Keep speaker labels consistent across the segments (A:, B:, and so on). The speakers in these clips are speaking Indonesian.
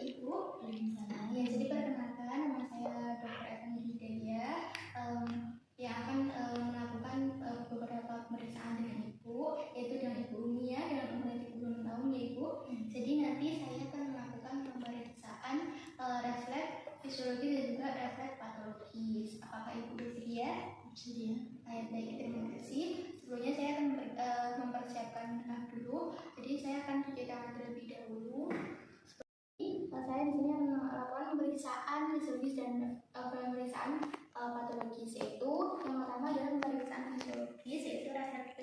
A: Ibu. Ya, jadi perkenalkan, nama saya Dr. Evan Hidayah yang akan melakukan beberapa pemeriksaan dengan Ibu, yaitu dengan Ibu Umia dengan umur 36 tahun ya Ibu. Jadi nanti saya akan melakukan pemeriksaan refleks fisiologi dan juga refleks patologis. Apakah Ibu bersedia? Bersedia. Baik, terima kasih. Sebelumnya saya akan mempersiapkan dulu. Jadi saya akan cuci tangan terlebih dahulu. Saya di sini akan melakukan pemeriksaan fisiologis dan pemeriksaan patologis, yaitu yang pertama adalah pemeriksaan fisiologis, yaitu refleks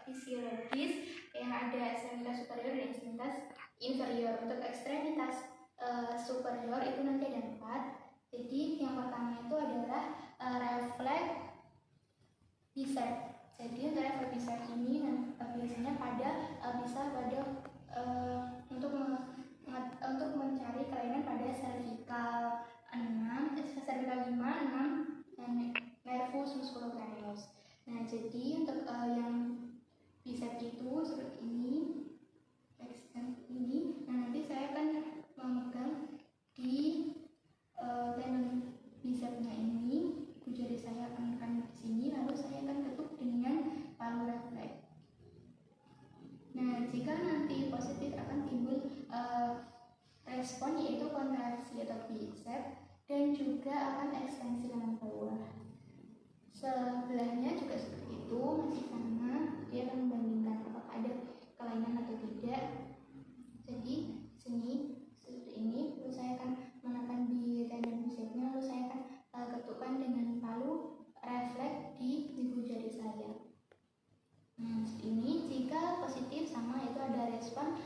A: fisiologis yang ada ekstremitas superior dan ekstremitas inferior. Untuk ekstremitas superior itu nanti ada 4. Jadi yang pertama itu adalah refleks bicep. Jadi untuk refleks bicep ini biasanya bisa pada untuk mencari kelainan pada cervical 5, 6, dan nervus musculocranius. Nah, jadi untuk yang bicep itu seperti ini, nah nanti saya akan memegang di tendon bicepnya ini, jari saya akan tekan di sini, lalu saya akan ketuk dengan palu refleks. Nah, jika nanti positif akan timbul respon, yaitu kontraksi atau bicep, dan juga akan ekstensi lengan bawah. Sebelahnya juga seperti itu, masih sama, dia akan membandingkan apakah ada kelainan atau tidak. Jadi sini seperti ini, lalu saya akan menekan di tendon bicepnya, lalu saya akan ketukkan dengan palu refleks di ibu jari saya. Nah, ini jika positif sama, itu ada respon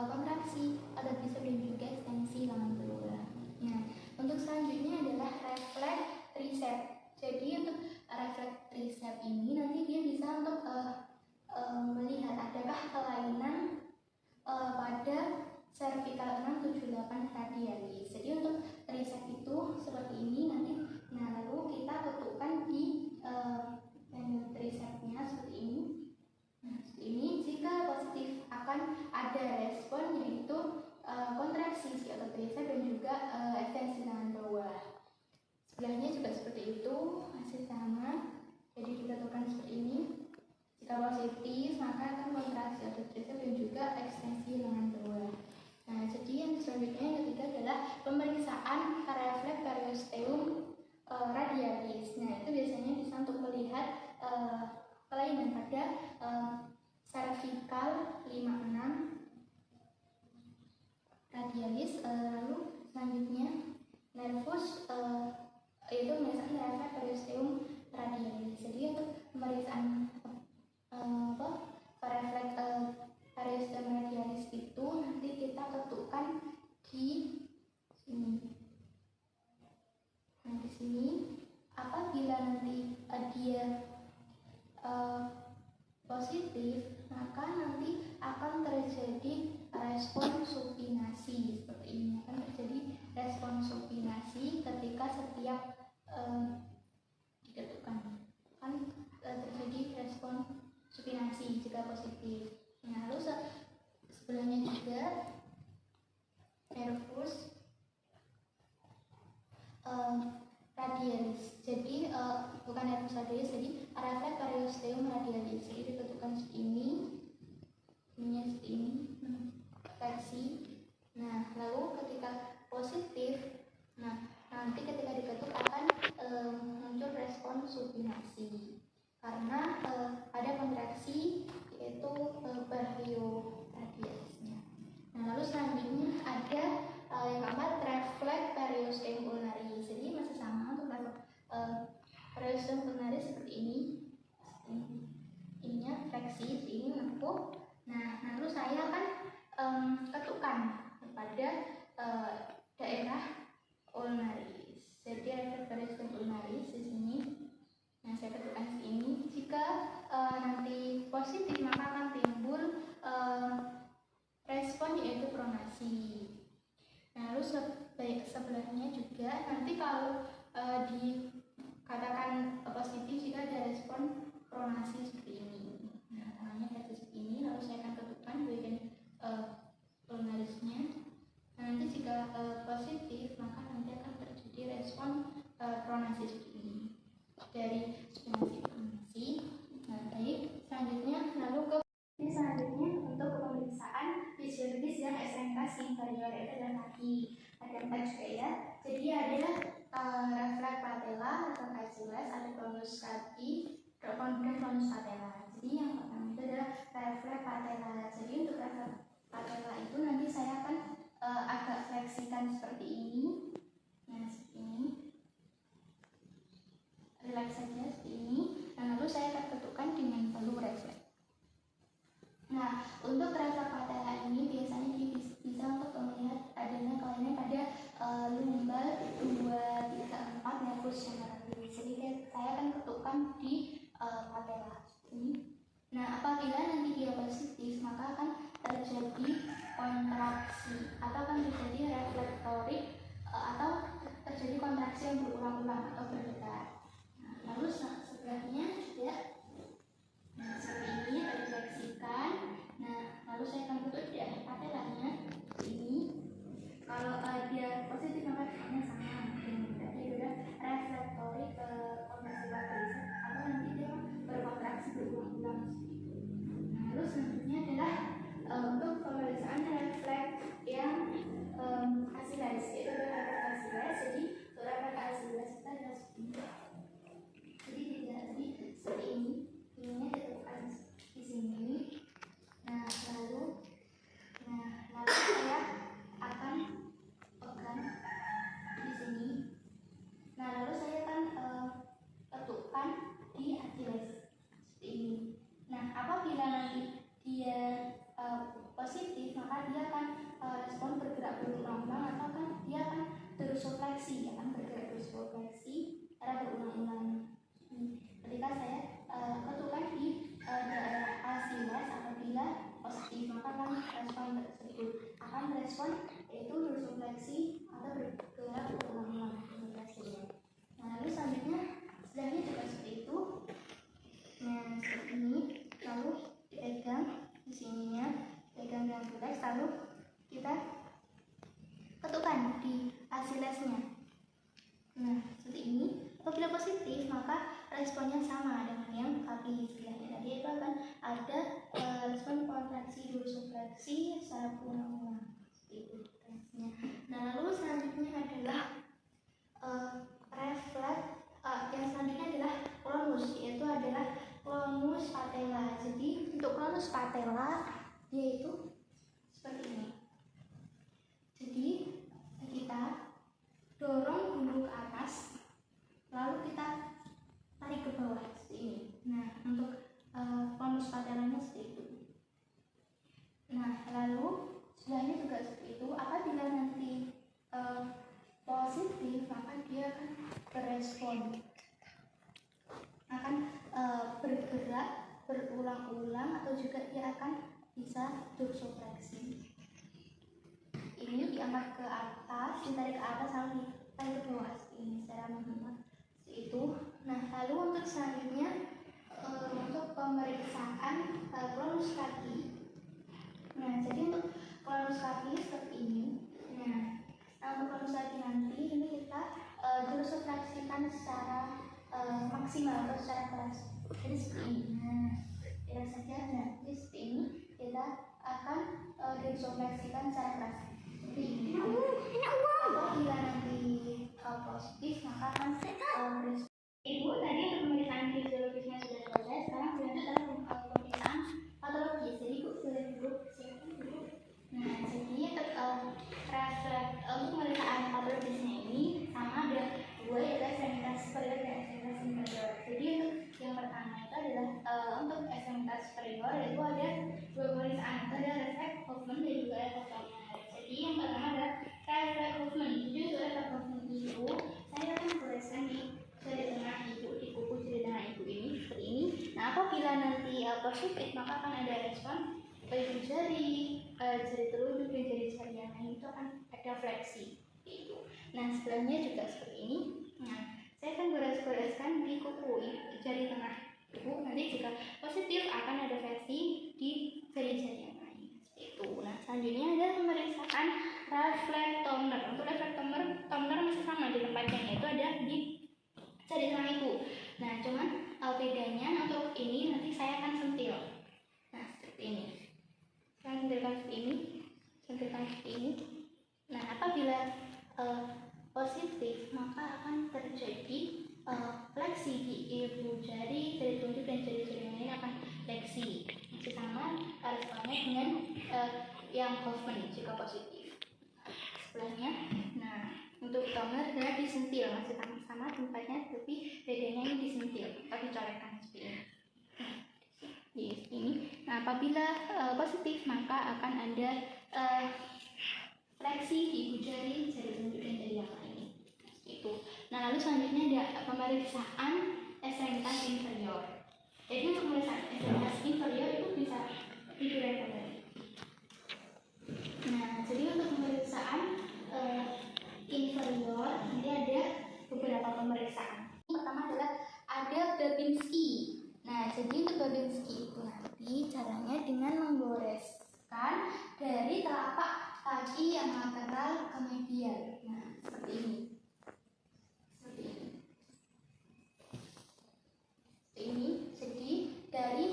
A: kontraksi atau bicep dan juga ekstensi lengan bawah. Nah, untuk selanjutnya adalah refleks tricep. Jadi untuk refleks tricep ini nanti dia bisa untuk melihat adakah kelainan pada cervical 6, 7, 8 radialis. Jadi untuk tricep itu seperti ini nanti. Nah, lalu kita ketukkan di tendon tricepnya seperti ini. Nah, seperti ini. Jika positif akan ada respon, yaitu kontraksi atau tricep dan juga ekstensi lengan bawah. Sebelahnya juga seperti itu, masih sama. Jadi diketukkan seperti ini. Jika positif maka akan kontraksi atau tricep dan juga ekstensi lengan bawah. Nah, jadi yang selanjutnya yang ketiga adalah pemeriksaan refleks periosteum radialis. Nah, itu biasanya bisa untuk melihat kelainan pada cervical 5, 6 radialis. Lalu selanjutnya nervus, yaitu pemeriksaan refleks periosteum radialis. Jadi untuk pemeriksaan refleks periosteum radialis itu nanti kita ketukkan di sini. Nah, di sini apabila nanti dia positif, maka nanti akan terjadi respon supinasi seperti ini. Akan terjadi respon supinasi ketika setiap diketukkan, akan terjadi respon supinasi jika positif. Nah, lalu sebelahnya juga nervus radialis. Jadi bukan nervus radialis, jadi refleks periosteum radialis. Jadi diketukkan seperti ini, ininya seperti ini, versi. Nah, lalu ketika positif, nah nanti ketika diketuk akan muncul respon supinasi karena ada kontraksi, yaitu bario-radialisnya. Nah, lalu selanjutnya ada yang keempat refleks periosteum ulnaris. Jadi masih sama untuk periosteum ulnaris seperti ini. Ininya fleksi, ini menepuk. Nah, lalu saya akan ketukkan pada daerah ulnaris. Jadi refleks periosteum ulnaris di sini. Nah, saya ketukkan di sini. Jika nanti positif maka akan timbul respon, yaitu pronasi. Nah, lalu sebelahnya juga nanti kalau dikatakan positif jika ada respon pronasi seperti ini. Nah, tangannya seperti ini, lalu saya akan ketukkan bagian ulnarisnya. Nah, nanti jika positif, maka nanti akan terjadi respon pronasi seperti ini dari spionasi informasi. Nah, baik, selanjutnya lalu ke selanjutnya untuk pemeriksaan fisiologis yang ekstremitas inferior, itu adalah kaki. Ada 4 juga ya. Jadi ada refleks patella atau Achilles, ada tonus kaki, kemudian tonus patella. Jadi yang pertama itu adalah refleks patella. Jadi untuk refleks patella itu nanti saya akan agak fleksikan seperti ini. Nah, seperti ini. Relax saja seperti ini. Nah, lalu saya akan ketukkan dengan palu refleks. Nah, untuk refleks patella ini biasanya bisa untuk melihat adanya kelainan pada lumbar 2, 3, 4 nervus generalis. Jadi saya akan ketukkan di patella ini. Nah, apabila nanti dia positif, maka akan terjadi kontraksi atau akan terjadi reflektorik atau terjadi kontraksi yang berulang-ulang atau bergetar. Nah, lalu sebelahnya juga seperti ini refleksikan. Nah, lalu saya akan tutup di akhir patellanya ini. Kalau dia positif maka refleksnya sama dengan tadi sudah reflektorik ke kontraksi patella atau nanti dia berkontraksi berulang-ulang. Nah, lalu selanjutnya adalah untuk pemeriksaan refleks yang Achilles, yaitu refleks Achilles. Jadi untuk refleks Achilles kita adalah seperti ini. Jadi tidak tadi seperti ini. Ininya ditemukan di sini. Nah, lalu saya akan pegang di sini. Nah, lalu saya akan letakkan di Achilles seperti ini. Nah, apabila nanti dia positif, maka dia akan respon bergerak berulang-ulang atau kan dia akan dorsofleksi, akan bergerak dorsofleksi secara berulang-ulang. Ketika saya ketukkan di daerah Achilles, apabila positif maka akan respon tersebut akan respon yaitu dorsofleksi atau bergerak berulang-ulang. Nah, lalu selanjutnya sebelahnya juga seperti itu. Nah, seperti ini. Lalu dipegang di sininya, pegang dengan rileks, lalu kita ketukkan di Achillesnya. Nah, seperti ini. Apabila positif, maka responnya sama dengan yang kaki sebelahnya. Tadi itu akan ada respon kontraksi dorsofleksi secara berulang-ulang. Seperti itu reaksinya. Nah, lalu selanjutnya adalah refleks yang selanjutnya adalah clonus, yaitu adalah clonus patella. Jadi untuk clonus patella yaitu seperti ini. Jadi kita dorong dulu ke atas, lalu kita tarik ke bawah seperti ini. Nah, untuk clonus patellanya seperti itu. Nah, lalu sebelahnya juga seperti itu. Apabila nanti positif, maka dia akan berespon, akan bergerak berulang-ulang atau juga dia akan bisa dorsofleksi. Ini diangkat ke atas, ditarik ke atas, lalu ditarik ke bawah ini secara menghemat seperti itu. Nah, lalu untuk selanjutnya untuk pemeriksaan clonus kaki. Nah, jadi untuk clonus kaki seperti ini. Nah, untuk clonus kaki nanti ini kita dorsofleksikan secara maksimal atau secara keras. Jadi seperti ini. Nah, tidak saja. Nah, jadi seperti ini kita akan dorsofleksikan secara keras. Seperti ini. Apabila nanti positif, maka akan Ibu tadi untuk pemeriksaan fisiologisnya sudah selesai. Sekarang berlanjut dalam pemeriksaan patologis. Jadi Ibu boleh duduk, silakan duduk. Nah, jadi untuk refleks untuk pemeriksaan patologisnya ini sama ada dua, yaitu ekstremitas superior dan ekstremitas inferior. Jadi untuk yang pertama itu adalah untuk ekstremitas superior itu ada dua pemeriksaan, itu ada refleks Hoffmann dan juga refleks. Jadi yang pertama ada refleks Hoffmann. Jadi untuk refleks Hoffmann itu saya akan goreskan di jari tengah ibu, di kuku jari tengah ibu ini seperti ini. Nah, apabila nanti positif maka akan ada respon ujung jari, jari telunjuk dan jari-jari yang lain itu akan ada fleksi itu. Nah, sebelahnya juga seperti ini. Nah, saya akan goreskan di kuku jari tengah ibu. Nanti jika positif akan ada fleksi di jari-jari yang lain seperti itu. Nah, selanjutnya ada pemeriksaan reflektomi. tumbler masih sama di tempatnya, yaitu ada di jari tengah ibu. Nah, cuman bedanya untuk ini nanti saya akan sentil. Nah, seperti ini. Saya sentilkan seperti ini, sentilkan seperti ini. Nah, apabila positif, maka akan terjadi fleksi di ibu jari, jari telunjuk dan jari-jari yang lain akan fleksi. Masih sama responnya dengan yang Hoffman jika positif. Sebelahnya, nah untuk tumbler adalah disentil, masih sama tempatnya, tapi bedanya ini disentil atau dicolekkan seperti ini. Di sini. Nah, apabila positif, maka akan ada fleksi di ibu jari, jari telunjuk dan jari yang lain. Itu. Nah, lalu selanjutnya ada pemeriksaan ekstremitas inferior. Jadi untuk pemeriksaan ekstremitas inferior itu bisa ditirukan kembali. Nah, jadi untuk pemeriksaan inferior nanti ada beberapa pemeriksaan. Yang pertama adalah ada Babinski. Nah, jadi untuk Babinski itu nanti caranya dengan menggoreskan dari telapak kaki yang lateral ke medial. Nah, seperti ini. Seperti ini. Seperti ini. Jadi dari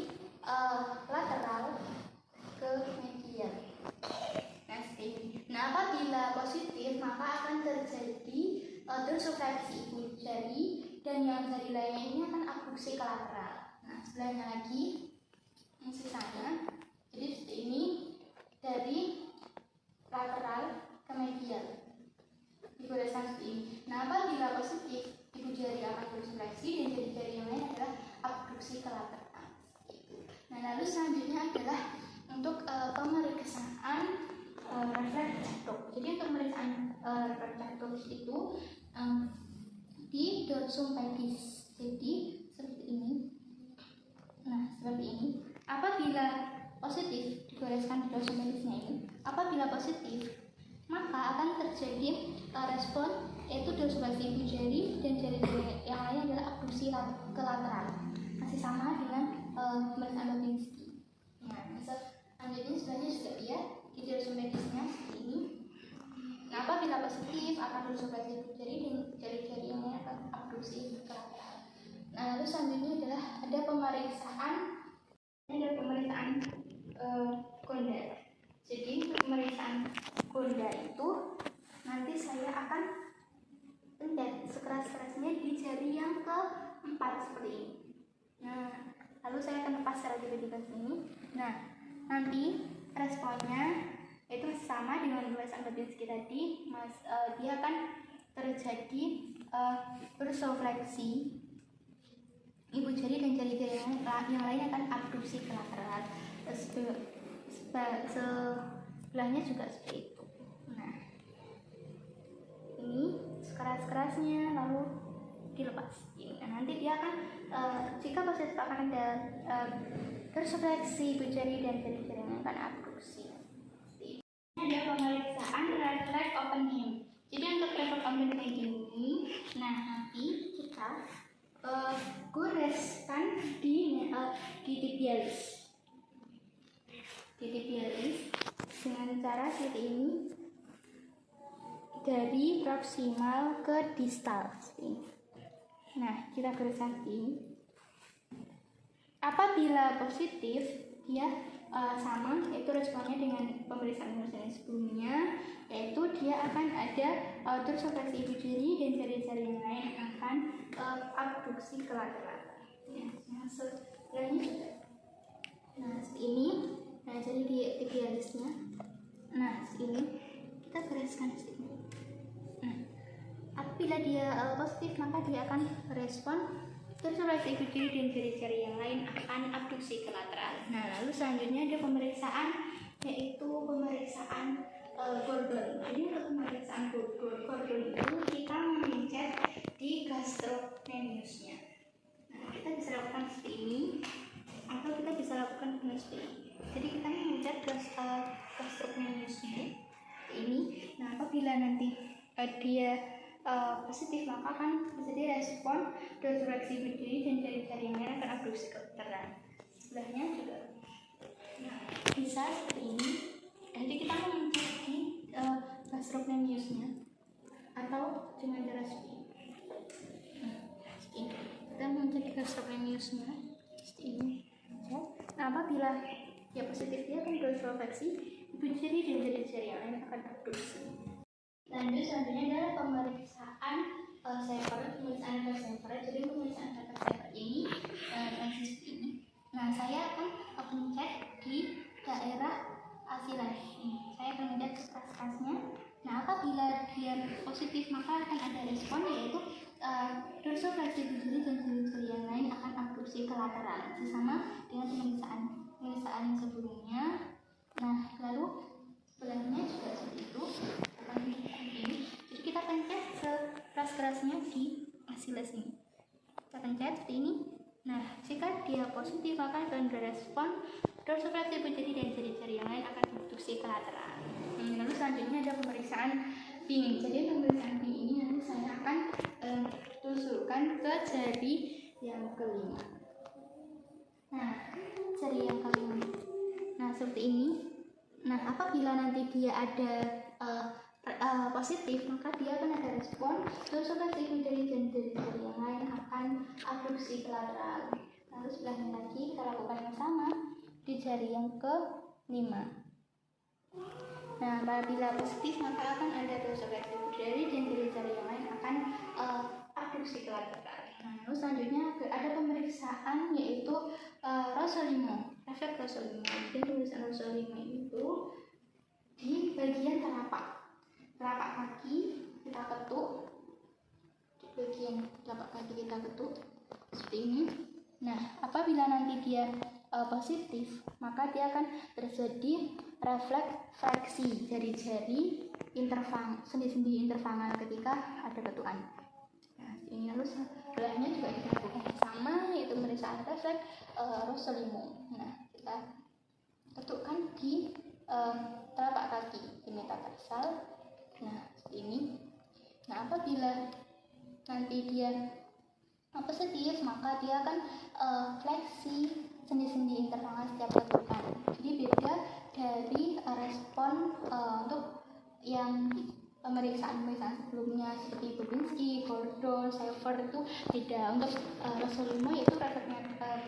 A: lateral ke medial. Nah, seperti ini. Nah, apabila positif, maka akan terjadi dorsifleksi ibu jari dan yang jari lainnya ini akan abduksi ke lateral. Nah, sebelahnya lagi yang sisanya. Jadi seperti ini dari lateral ke medial. Digoreskan seperti ini. Nah, apabila positif, ibu jari akan dorsifleksi dan jari-jari yang lain adalah abduksi ke lateral. Nah, lalu selanjutnya adalah untuk pemeriksaan refleks jaktok. Jadi untuk pemeriksaan refleks jaktok itu di dorsum pedis. Jadi seperti ini. Nah, seperti ini. Apabila positif, digoreskan di dorsum pedisnya ini. Apabila positif, maka akan terjadi respon, yaitu dorsifleksi ibu jari dan jari-jari yang lain adalah abduksi ke lateral. Masih sama dengan pemeriksaan Babinski. Nah, selanjutnya sebenarnya juga dia di dorsum pedisnya seperti ini. Nah, apabila positif akan dorsifleksi ibu jari dan jari-jari yang lain akan abduksi ke lateral. Nah, lalu selanjutnya adalah ada pemeriksaan Gonda. Jadi untuk pemeriksaan Gonda itu nanti saya akan pencet sekeras-kerasnya di jari yang keempat seperti ini. Nah, lalu saya akan lepas secara tiba-tiba sini. Nah, nanti responnya itu sama dengan pemeriksaan Babinski tadi. Dia akan terjadi dorsifleksi ibu jari dan jari-jari yang lain akan abduksi ke lateral. Sebelahnya juga seperti itu. Nah, ini sekeras-kerasnya lalu dilepas. Nah, nanti dia akan jika positif akan ada dorsifleksi ibu jari dan jari-jari yang akan abduksi. Ini ada pemeriksaan refleks opening. Jadi untuk refleks opening ini, nah nanti kita goreskan di tibialis. Di tibialis dengan cara seperti ini, dari proksimal ke distal seperti ini. Nah, kita goreskan seperti ini. Apabila positif, dia sama, yaitu responnya dengan pemeriksaan sebelumnya, yaitu dia akan ada dorsifleksi ibu jari dan jari-jari yang lain akan abduksi ke lateral. Ya, sebelahnya juga. Nah, seperti ini. Nah, jadi di tibialisnya. Nah, ini kita goreskan seperti ini. Nah, apabila dia positif, maka dia akan respon dorsifleksi ibu jari dan jari-jari yang lain akan abduksi ke lateral. Nah, lalu selanjutnya ada pemeriksaan, yaitu pemeriksaan Gordon. Jadi untuk pemeriksaan Gordon itu kita mencet di gastrocnemiusnya. Nah, kita bisa lakukan seperti ini, atau kita bisa lakukan dengan seperti ini. Jadi kita mencet gastrocnemiusnya seperti ini. Nah, apabila nanti dia positif, maka akan terjadi respon dorsifleksi ibu jari dan jari-jari yang lain akan abduksi ke lateral. Sebelahnya juga. Nah, bisa seperti ini. Jadi kita mencet di gastrocnemiusnya, atau premiusnya seperti ini. Nah, apabila dia positif, dia akan terkonfeksi ibu jari dan jari-jari yang lain akan abduksi. Lanjut selanjutnya adalah pemeriksaan pemeriksaan saver. Jadi pemeriksaan saver ini transisi ini. Nah, saya akan mencet di daerah asilas ini. Saya akan mencet ke kas-kasnya. Nah, apabila dia positif maka akan ada respon, yaitu dorsofleksi ibu jari dan jari-jari yang lain akan abduksi ke lateral, sama dengan pemeriksaan sebelumnya. Nah, lalu sebelahnya juga seperti itu. Jadi kita pencet sekeras-kerasnya di asilas ini. Kita pencet seperti ini. Nah, jika dia positif maka akan berespon dorsofleksi ibu jari dan jari-jari yang lain akan abduksi ke lateral. Lalu selanjutnya ada pemeriksaan pinging. Jadi pemeriksaan pinging ini nanti saya akan tusukkan ke jari yang kelima. Nah, jari yang kelima. Nah, seperti ini. Nah, apabila nanti dia ada positif, maka dia akan ada respon dorsofleksi ibu jari dan jari-jari yang lain akan abduksi ke lateral. Lalu sebelahnya lagi kita lakukan yang sama di jari yang ke-5. Nah, apabila positif maka akan ada dorsofleksi ibu jari dan jari-jari yang lain akan abduksi ke lateral. Nah, lalu selanjutnya ada pemeriksaan yaitu Rossolimo, refleks Rossolimo. Jadi pemeriksaan Rossolimo itu di bagian telapak kaki kita ketuk, di bagian telapak kaki kita ketuk seperti ini. Nah, apabila nanti dia positif, maka dia akan terjadi refleks fraksi jari-jari sendi-sendi interfangal ketika ada ketukan. Nah, ini lalu sebelahnya juga kita lakukan sama, yaitu pemeriksaan refleks Rossolimo. Nah, kita ketukkan di telapak kaki di metatarsal. Nah, seperti ini. Nah, apabila nanti dia positif, maka dia akan fleksi sendi-sendi interfangal setiap ketukan. Jadi beda dari respon untuk yang pemeriksaan sebelumnya seperti Babinski, Gordon, Saver itu beda. Untuk Rossolimo itu refleksnya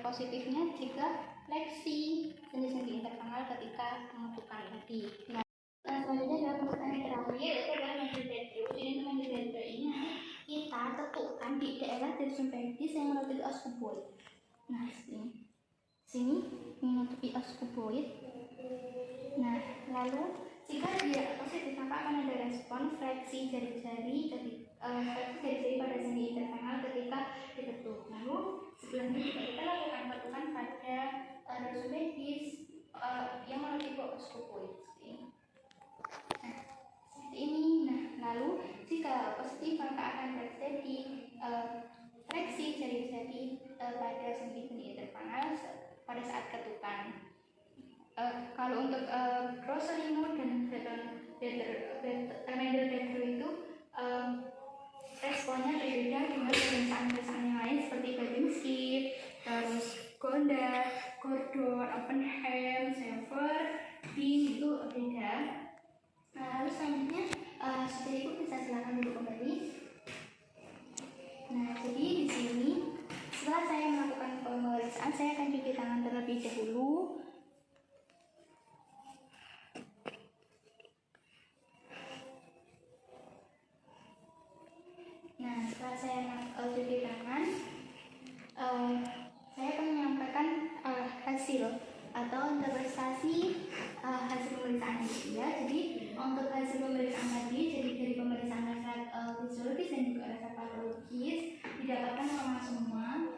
A: positifnya jika fleksi sendi-sendi interfangal ketika mengetukan tadi. Nah, selanjutnya adalah pemeriksaan yang terakhir, yaitu adalah Mendel-Dendro. Jadi Mendel-Dendro ini kita tetukkan di daerah tersumpentis yang menutupi os kuboid. Nah, sini menutupi os kuboid. Nah, lalu jika dia positif maka akan ada respon fleksi jari-jari pada sendi interfangal ketika diketuk. Lalu sebelumnya juga kita lakukan ketukan pada tersumpentis yang menutupi os kuboid. Nah, seperti ini. Nah, lalu jika positif maka akan terjadi fleksi jari-jari pada sendi-sendi interfangal pada saat ketukan. Kalau untuk Rossolimo dan Mendel-Dendro itu responnya berbeda dengan pemeriksaan-pemeriksaan yang lain seperti Babinski, terus Gonda, Gordon, Oppenheim, Saver, Bing itu beda. Nah, lalu selanjutnya seperti itu bisa silakan duduk kembali. Nah, jadi di sini setelah saya melakukan pemeriksaan, saya akan cuci tangan terlebih dahulu. Nah, setelah saya cuci tangan, saya akan menyampaikan hasil atau interpretasi hasil pemeriksaan dia. Jadi untuk hasil pemeriksaan tadi, jadi dari pemeriksaan refleks fisiologis dan juga refleks patologis didapatkan sama semua.